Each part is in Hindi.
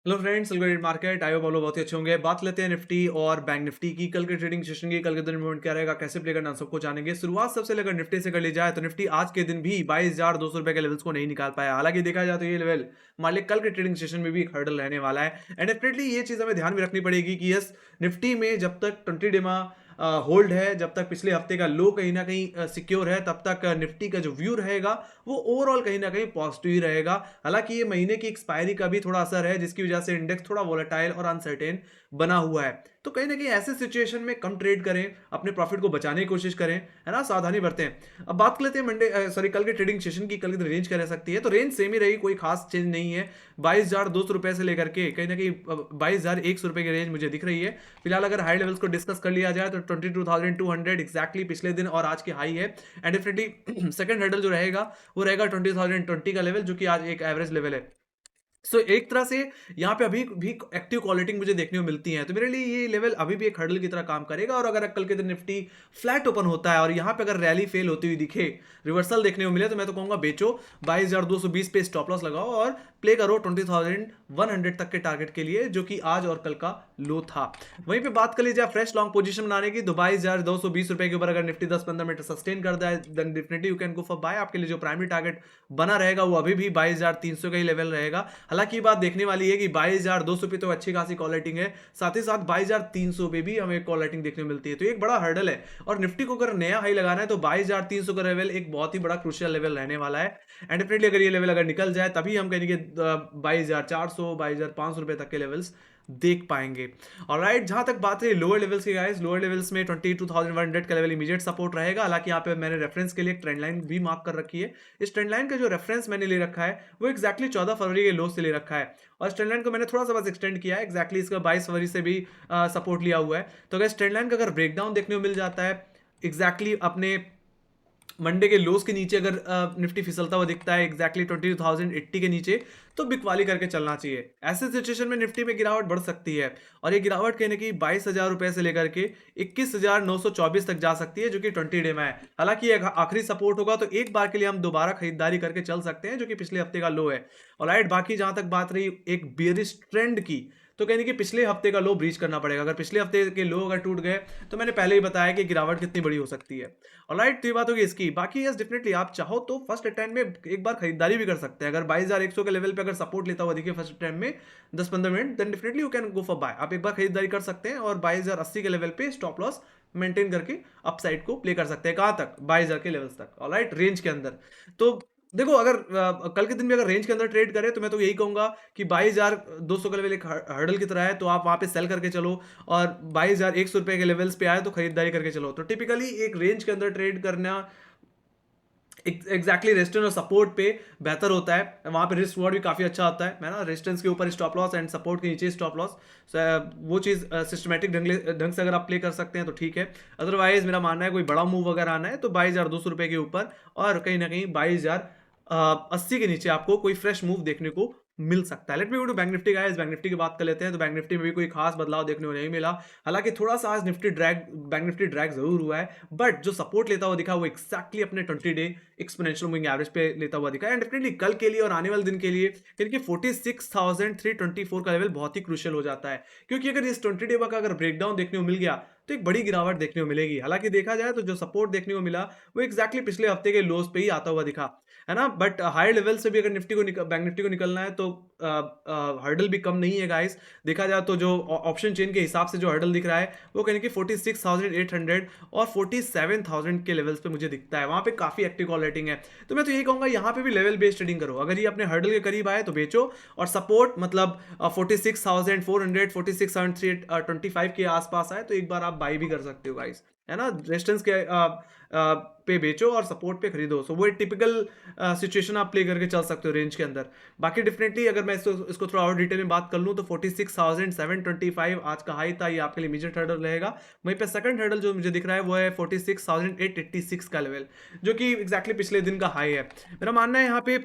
Hello friends, welcome market. I hope आप लोग बहुत ही अच्छे होंगे। बात लेते हैं निफ्टी और बैंक निफ्टी की। कल के ट्रेडिंग सेशन की, कल के दिन मूवमेंट क्या रहेगा, कैसे प्ले करना, सबको जानेंगे। शुरुआत सबसे लेकर निफ्टी से कर ली जाए तो निफ्टी आज के दिन भी 22,200 रुपए के लेवल्स को नहीं निकाल पाया। हालांकि देखा जाए तो ये लेवल मान लिया कल के ट्रेडिंग सेशन में भी एक हर्डल रहने वाला है। एंड डेफिनेटली ये चीज हमें ध्यान में रखनी पड़ेगी कि यस, निफ्टी में जब तक 20 डे होल्ड है, जब तक पिछले हफ्ते का लो कहीं ना कहीं सिक्योर है, तब तक निफ्टी का जो व्यू रहेगा वो ओवरऑल कहीं ना कहीं पॉजिटिव ही रहेगा। हालांकि ये महीने की एक्सपायरी का भी थोड़ा असर है, जिसकी वजह से इंडेक्स थोड़ा वोलेटाइल और अनसर्टेन बना हुआ है। तो कहीं ना कहीं ऐसे सिचुएशन में कम ट्रेड करें, अपने प्रॉफिट को बचाने की कोशिश करें, है ना, सावधानी बरतें। अब बात कर लेते हैं कल के ट्रेडिंग सेशन की। कल की रेंज क्या रह सकती है, तो रेंज सेम ही रही, कोई खास चेंज नहीं है। 22,200 रुपए से लेकर के कहीं ना कहीं 22,100 रुपए की रेंज मुझे दिख रही है। फिलहाल अगर हाई लेवल्स को डिस्कस कर लिया जाए तो 22,200 एग्जैक्टली पिछले दिन और आज की हाई है। एंड डेफिनेटली सेकंड हर्डल जो रहेगा वो रहेगा 20,020 का लेवल, जो कि आज एक एवरेज लेवल है। एक तरह से यहाँ पे अभी भी एक्टिव क्वालिटी मुझे देखने को मिलती है, तो मेरे लिए ये लेवल अभी भी एक हर्डल की तरह काम करेगा। और अगर कल के दिन निफ्टी फ्लैट ओपन होता है और यहाँ पे अगर रैली फेल होती हुई दिखे, रिवर्सल देखने को मिले, तो मैं तो कहूंगा बेचो, 22,220 पे स्टॉप लॉस लगाओ और प्ले करो 20,100 तक के टारगेट के लिए, जो कि आज और कल का लो था। वहीं पे बात कर लीजिए फ्रेश लॉन्ग पोजीशन बनाने की, तो 22,220 रुपए के ऊपर अगर निफ्टी 10-15 मिनट सस्टेन कर है, then definitely you can go for buy. आपके लिए जो प्राइमरी टारगेट बना रहेगा वो अभी भी 22,300 का ही लेवल रहेगा। हालांकि बात देखने वाली है कि 22,200 पे तो अच्छी खासी कॉल रेटिंग है, साथ ही साथ 22,300 पे भी हमें कॉल रेटिंग देखने को मिलती है, तो एक बड़ा हर्डल है। और निफ्टी को अगर नया हाई लगाना है तो 22,300 का लेवल एक बहुत ही बड़ा क्रूशियल लेवल रहने वाला है। एंड डेफिनेटली अगर ये लेवल अगर निकल जाए तभी हम कहेंगे 22,400 22,500 रुपए तक के लेवल्स देख पाएंगे। और राइट, जहां तक बात है लोअर लेवल्स की गाइस, लोअर लेवल्स में 22,100 का लेवल इमीडिएट सपोर्ट रहेगा। हालांकि यहाँ पे मैंने रेफरेंस के लिए एक ट्रेंड लाइन भी मार्क कर रखी है। इस ट्रेंड लाइन का जो रेफरेंस मैंने ले रखा है वो एक्जैक्टली 14 फरवरी के लो से ले रखा है, और इस ट्रेंड लाइन को मैंने थोड़ा सा बस एक्सटेंड किया है, एक्जैक्टली इसका 22 फरवरी से भी सपोर्ट लिया हुआ है। तो अगर इस ट्रेंड लाइन का अगर ब्रेकडाउन देखने को मिल जाता है एक्जैक्टली अपने मंडे के लोस के नीचे, अगर निफ्टी फिसलता हुआ दिखता है एक्जैक्टली 22,080 के नीचे, तो बिकवाली करके चलना चाहिए। ऐसे सिचुएशन में निफ्टी में गिरावट बढ़ सकती है, और ये गिरावट कहने की 22,000 रुपए से लेकर के 21,924 तक जा सकती है, जो कि 20 डे में है। हालांकि ये आखिरी सपोर्ट होगा, तो एक बार के लिए हम दोबारा खरीदारी करके चल सकते हैं, जो कि पिछले हफ्ते का लो है। और राइट, बाकी जहां तक बात रही एक बियरिश ट्रेंड की, तो कहने कि पिछले हफ्ते का लो ब्रीच करना पड़ेगा। अगर पिछले हफ्ते के लो अगर टूट गए, तो मैंने पहले ही बताया कि गिरावट कितनी बड़ी हो सकती है। ऑलराइट, तो ये बात होगी इसकी। बाकी यस, डेफिनेटली आप चाहो तो फर्स्ट अटेम्प्ट में एक बार खरीदारी भी कर सकते हैं। अगर 22,100 के लेवल पे अगर सपोर्ट लेता हुआ देखिए फर्स्ट अटेम्प्ट में 10-15 minute, then definitely you can go for buy. आप एक बार खरीदारी कर सकते हैं और 22,080 के लेवल पे स्टॉप लॉस मेंटेन करके अपसाइड को प्ले कर सकते हैं। कहां तक? 22,000 के लेवल्स तक, ऑलराइट, रेंज के अंदर। तो देखो, अगर कल के दिन में अगर रेंज के अंदर ट्रेड करें, तो मैं तो यही कहूंगा कि 22,200 का लेवल एक हर्डल की तरह है, तो आप वहां पे सेल करके चलो, और 22,100 रुपए के लेवल्स पे आए तो खरीदारी करके चलो। तो टिपिकली एक रेंज के अंदर ट्रेड करना एग्जैक्टली रेजिस्टेंस और सपोर्ट पे बेहतर होता है। वहां पे रिस्क रिवॉर्ड भी काफी अच्छा होता है ना। रेजिस्टेंस के ऊपर स्टॉप लॉस एंड सपोर्ट के नीचे स्टॉप लॉस, वो चीज सिस्टमेटिक ढंग से अगर आप प्ले कर सकते हैं तो ठीक है। अदरवाइज मेरा मानना है कोई बड़ा मूव अगर आना है तो 22,200 के ऊपर, और कहीं ना कहीं 22,080 के नीचे आपको कोई फ्रेश मूव देखने को मिल सकता है। Let me go to bank Nifty guys. Bank Nifty की बात कर लेते हैं, तो बैंक निफ्टी में भी कोई खास बदलाव देखने को नहीं मिला। हालांकि थोड़ा सा आज बैंक निफ्टी ड्रैग जरूर हुआ है, बट जो सपोर्ट लेता हुआ दिखा वो एक्जैक्टली अपने 20 डे एक्सपोनेंशियल मूविंग एवरेज पे लेता हुआ दिखा है। एंड डेफिनेटली कल के लिए और आने वाले दिन के लिए क्योंकि 46,324 का लेवल बहुत ही क्रूशियल हो जाता है, क्योंकि अगर इस 20 डे का अगर ब्रेकडाउन देखने को मिल गया तो एक बड़ी गिरावट देखने को मिलेगी। हालांकि देखा जाए तो जो सपोर्ट देखने को मिला वो एक्जैक्टली पिछले हफ्ते के लोज पे ही आता हुआ दिखा, है ना। बट हायर लेवल से भी अगर बैंक निफ्टी को निकलना है तो हर्डल भी कम नहीं है गाइस। देखा जाए तो जो ऑप्शन चेन के हिसाब से जो हर्डल दिख रहा है वो कहने की 46,800 और 47,000 के लेवल्स पे मुझे दिखता है। वहां पे काफी एक्टिव कॉल रेटिंग है, तो मैं तो यही कहूंगा यहाँ पे भी लेवल बेस्ड ट्रेडिंग करो। अगर ये अपने हर्डल के करीब आए तो बेचो, और सपोर्ट मतलब 46,400 46,325 के आसपास आए तो एक बार आप बाई भी कर सकते हो गाइस, है ना। रेजिस्टेंस के पे बेचो और सपोर्ट पे खरीदो। सो वो एक टिपिकल सिचुएशन आप प्ले करके चल सकते हो रेंज के अंदर। बाकी डेफिनेटली अगर मैं इसको थोड़ा और डिटेल में बात कर लूँ तो 46,725 आज का हाई था, ये आपके लिए इमीडिएट हर्डल रहेगा। वहीं पे सेकंड हर्डल जो मुझे दिख रहा है वो है 46,886 का लेवल, जो कि एग्जैक्टली पिछले दिन का हाई है। मेरा मानना है यहाँ पे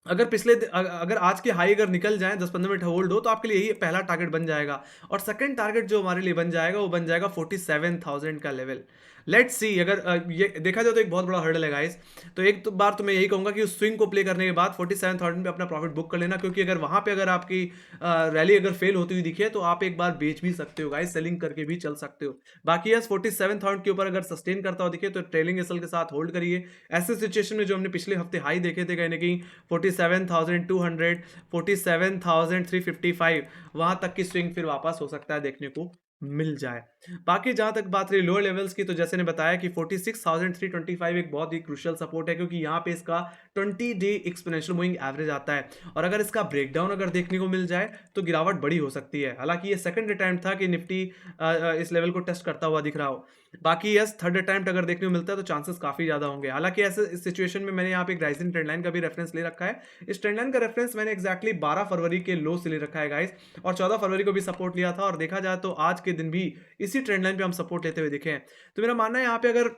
अगर आज के हाई अगर निकल जाए 10-15 मिनट होल्ड हो तो आपके लिए यही पहला टारगेट बन जाएगा। और सेकंड टारगेट जो हमारे लिए बन जाएगा वो बन जाएगा 47,000 का लेवल। लेट्स सी, अगर ये देखा जाए तो एक बहुत बड़ा हर्डल है गाइस। तो एक तो बार तो मैं यही कहूंगा कि उस स्विंग को प्ले करने के बाद 47,000 पे अपना प्रॉफिट बुक कर लेना, क्योंकि अगर वहां पे अगर आपकी रैली अगर फेल होती हुई दिखे तो आप एक बार बेच भी सकते हो गाइस, सेलिंग करके भी चल सकते हो। बाकी यस 47,000 के ऊपर अगर सस्टेन करता हुआ दिखे तो ट्रेलिंग एसएल के साथ होल्ड करिए। ऐसे सिचुएशन में जो हमने पिछले हफ्ते हाई देखे थे कहीं ना कहीं 47,200, 47,355, वहां तक की स्विंग फिर वापस हो सकता है देखने को मिल जाए। बाकी जहां तक बात रही लोअर लेवल्स की, तो जैसे ने बताया कि 46,325 एक बहुत ही क्रूशियल सपोर्ट है, क्योंकि यहाँ पे इसका 20 डे एक्सपोनेंशियल मूविंग एवरेज आता है, और अगर इसका ब्रेकडाउन अगर देखने को मिल जाए तो गिरावट बड़ी हो सकती है। हालांकि ये सेकंड अटेम्प्ट था कि निफ्टी इस लेवल को टेस्ट करता हुआ दिख रहा हो। बाकी यस थर्ड अटेम्प्ट अगर देखने को मिलता है तो चांसेस काफी ज्यादा होंगे। हालांकि ऐसे इस सिचुएशन में मैंने यहाँ पे एक राइजिंग ट्रेंड लाइन का भी रेफरेंस ले रखा है। इस ट्रेंड लाइन का रेफरेंस मैंने एक्जैक्टली 12 फरवरी के लो से ले रखा है गाइस, और 14 फरवरी को भी सपोर्ट लिया था, और देखा जाए तो आज के दिन भी इसी ट्रेंड लाइन पे हम सपोर्ट लेते हुए दिखे हैं। तो मेरा मानना है यहाँ पे अगर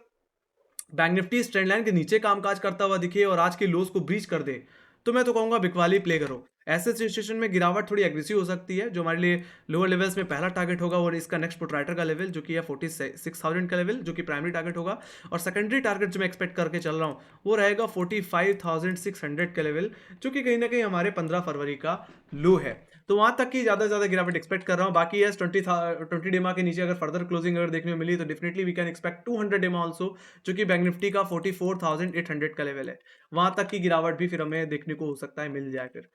बैंक निफ्टी इस ट्रेंड लाइन के नीचे कामकाज करता हुआ दिखे और आज के लोज को ब्रीच कर दे, तो मैं तो कहूंगा बिकवाली प्ले करो। ऐसे सिचुएशन में गिरावट थोड़ी एग्रेसिव हो सकती है। जो हमारे लिए लोअर लेवल्स में पहला टारगेट होगा और इसका नेक्स्ट पुटराइटर का लेवल जो कि है 46,000 का लेवल, जो कि प्राइमरी टारगेट होगा, और सेकेंडरी टारगेट जो मैं एक्सपेक्ट करके चल रहा हूँ वो रहेगा 45,600 का लेवल, जो कि कहीं ना कहीं हमारे 15 फरवरी का लो है। तो वहां तक की ज्यादा से ज्यादा गिरावट एक्सपेक्ट कर रहा हूं। बाकी यस 20 डेमा के नीचे अगर फर्दर क्लोजिंग अगर देखने को मिली तो डेफिनेटली वी कैन एक्सपेक्ट 200 डेमा ऑल्सो, जो कि बैंक निफ्टी का 44,800 का लेवल है। वहां तक की गिरावट भी फिर हमें देखने को हो सकता है मिल जाए फिर,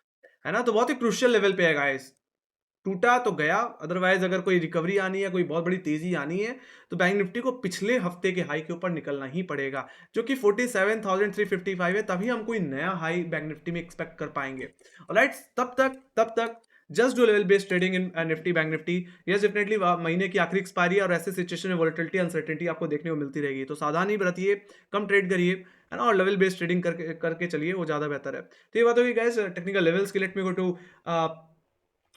है ना। तो बहुत ही क्रूशियल लेवल पे है गाइस। टूटा तो गया, अदरवाइज अगर कोई रिकवरी आनी है, कोई बहुत बड़ी तेजी आनी है, तो बैंक निफ्टी को पिछले हफ्ते के हाई के ऊपर निकलना ही पड़ेगा, जो कि 47,355 है। तभी हम कोई नया हाई बैंक निफ्टी में एक्सपेक्ट कर पाएंगे। ऑलराइट, तब तक just do level based trading in Nifty bank Nifty. Yes definitely महीने की आखिरी एक्सपायरी और ऐसे सिचुएशन में वोलेटिलिटी अनसर्टेनिटी आपको देखने को मिलती रहेगी, तो सावधानी बरतिए, कम ट्रेड करिए, है ना, और लेवल बेस्ड ट्रेडिंग करके करके चलिए, वो ज्यादा बेहतर है। तो ये बात होगी गाइस टेक्निकल लेवल्स की। Let me go to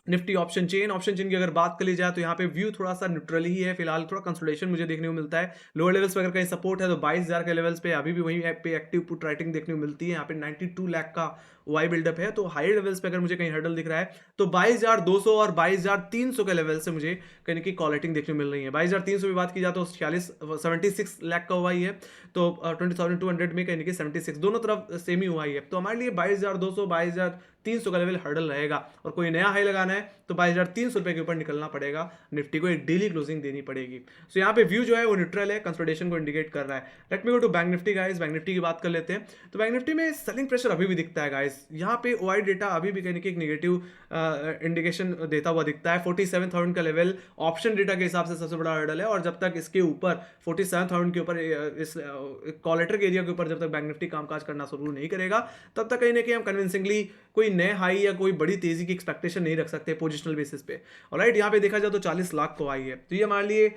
Nifty option chain की अगर बात कर ली जाए तो यहाँ पे व्यू थोड़ा सा न्यूट्रल ही है फिलहाल, थोड़ा कंसोलिडेशन मुझे देखने को मिलता है। लोअर लेवल्स पे अगर कहीं सपोर्ट है तो 22,000 के लेवल्स पे अभी भी वही पे एक्टिव पुट राइटिंग देखने को मिलती है। यहाँ पे 92 लाख का वाई बिल्डअप है। तो हाई लेवल्स पे अगर मुझे कहीं हर्डल दिख रहा है तो 22,200 और 22,300 के लेवल से मुझे कहीं की कॉल राइटिंग देखने को मिल रही है। 22,300 की बात की जाए तो 76 लाख का हुआ ही है, तो 20,200 में कहीं की 76 दोनों तरफ सेम ही हुआ ही है। तो हमारे लिए 22,200 22,300 का लेवल हर्डल रहेगा, और कोई नया हाई लगाना है तो 22,300 रुपए के ऊपर निकलना पड़ेगा, निफ्टी को एक डेली क्लोजिंग देनी पड़ेगी। सो यहाँ पे व्यू जो है वो न्यूट्रल है, कंसोलिडेशन को इंडिकेट कर रहा है। Let me go to bank Nifty guys. Bank Nifty की बात कर लेते हैं। तो बैंक निफ्टी में सेलिंग प्रेशर अभी भी दिखता है गाइस। यहाँ पे ओआई डेटा अभी भी कहीं एक नेगेटिव इंडिकेशन देता हुआ दिखता है। 47,000 का लेवल ऑप्शन डेटा के हिसाब से सबसे बड़ा हर्डल है, और जब तक इसके ऊपर 47,000 के ऊपर इस कॉलेटर के एरिया के ऊपर जब तक बैंक निफ्टी कामकाज करना शुरू नहीं करेगा, तब तक कहीं ना कहीं हम कन्विंसिंगली कोई नए हाई या कोई बड़ी तेजी की एक्सपेक्टेशन नहीं रख सकते पोजिशनल बेसिस पे। ऑलराइट, यहाँ पे देखा जाए तो 40 लाख को आई है। तो ये हमारे लिए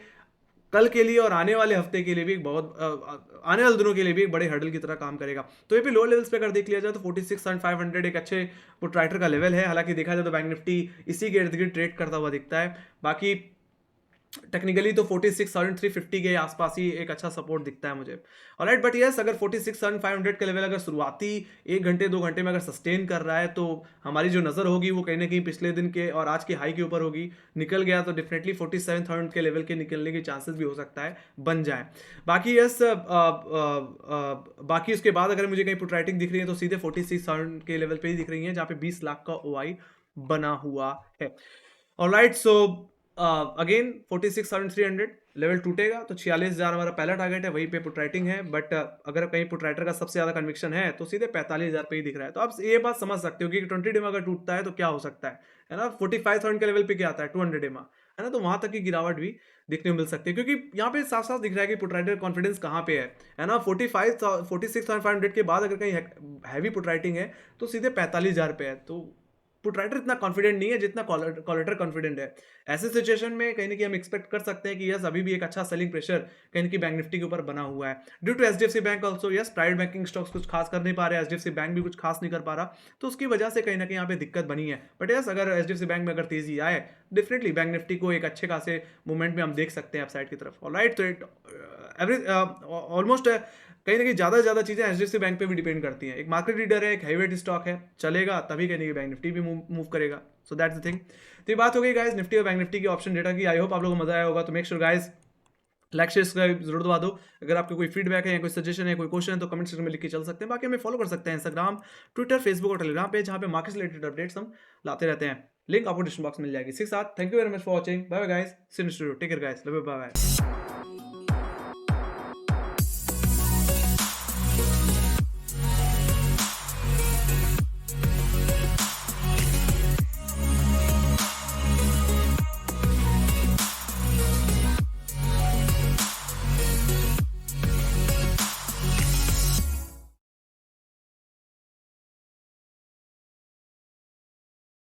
कल के लिए और आने वाले हफ्ते के लिए भी एक बहुत आने वाले दिनों के लिए भी एक बड़े हर्डल की तरह काम करेगा। तो ये पे लो लेवल्स पे अगर देख लिया जाए तो 46,500 एक अच्छे पुटराइटर का लेवल है। हालांकि देखा जाए तो बैंक निफ्टी इसी के इर्द गिर्द ट्रेड करता हुआ दिखता है। बाकी टेक्निकली तो 46,350 के आसपास ही एक अच्छा सपोर्ट दिखता है मुझे। ऑलराइट, बट यस अगर 46,500 का लेवल अगर शुरुआती 1 घंटे 2 घंटे में अगर सस्टेन कर रहा है तो हमारी जो नज़र होगी वो कहीं ना कहीं पिछले दिन के और आज के हाई के ऊपर होगी। निकल गया तो डेफिनेटली 47,000 के लेवल के निकलने के चांसेस भी हो सकता है बन जाए। बाकी यस बाकी उसके बाद अगर मुझे कहीं पुट राइटिंग दिख रही है तो सीधे 46,000 के लेवल पे ही दिख रही है, जहाँ पे 20 लाख का ओआई बना हुआ है। ऑलराइट, सो अगेन 46,300 लेवल टूटेगा तो 46,000 हमारा पहला टारगेट है, वहीं पे पुट राइटिंग है। बट अगर कहीं पुट राइटर का सबसे ज्यादा कन्विक्शन है तो सीधे 45,000 पे ही दिख रहा है। तो आप ये बात समझ सकते हो कि 20 डेमा अगर टूटता है तो क्या हो सकता है ना। 45,000 के लेवल पे क्या आता है 200 डेमा, है ना। तो वहां तक की गिरावट भी देखने को मिल सकती है, क्योंकि यहाँ पे साफ साफ दिख रहा है कि पुट राइटर कॉन्फिडेंस कहाँ पे है ना। 46,500 के बाद अगर कहीं हैवी पुट राइटिंग है तो सीधे 45,000 पे है। तो पुट राइटर इतना कॉन्फिडेंट नहीं है जितना कॉलेटर कॉन्फिडेंट है। ऐसे सिचुएशन में कहीं ना कहीं हम एक्सपेक्ट कर सकते हैं कि यस अभी भी एक अच्छा सेलिंग प्रेशर कहीं ना कहीं बैंक निफ्टी के ऊपर बना हुआ है due to HDFC bank also. Yes private banking stocks कुछ खास कर नहीं पा रहे, एचडीएफसी बैंक भी कुछ खास नहीं कर पा रहा, तो उसकी वजह से कहीं ना कहीं यहाँ पे दिक्कत बनी है। बट यस अगर एचडीएफसी बैंक में अगर तेजी आए डेफिनेटली बैंक निफ्टी को एक अच्छे खासे मूवमेंट में हम देख सकते हैं अपसाइड की तरफ। ऑलराइट, तो एवरेज ऑलमोस्ट कहीं ना कहीं ज़्यादा से ज़्यादा चीज़ें एचडीएफसी बैंक पे भी डिपेंड करती हैं। एक मार्केट लीडर है, एक हैवीवेट स्टॉक है, चलेगा तभी कहीं ना कहीं बैंक निफ्टी भी मूव करेगा। So that's the thing. तो ये बात हो गई गाइस निफ्टी और बैंक निफ्टी की ऑप्शन डेटा की। आई होप आप लोगों को मजा आया होगा। तो make sure guys like share subscribe जरूर दबा दो। अगर आपका कोई फीडबैक है या कोई सजेशन है, कोई क्वेश्चन है तो कमेंट सेक्शन में लिख के चल सकते हैं। बाकी हमें फॉलो कर सकते हैं इंस्टाग्राम, ट्विटर, फेसबुक और टेलीग्राम पे, जहाँ पे मार्केट से रिलेटेड अपडेट्स हम लाते रहते हैं। लिंक आपको डिस्क्रिप्शन बॉक्स में मिल जाएगी। इसी के साथ thank you very much for watching. Bye bye guys, see you take care guys, love you, bye bye.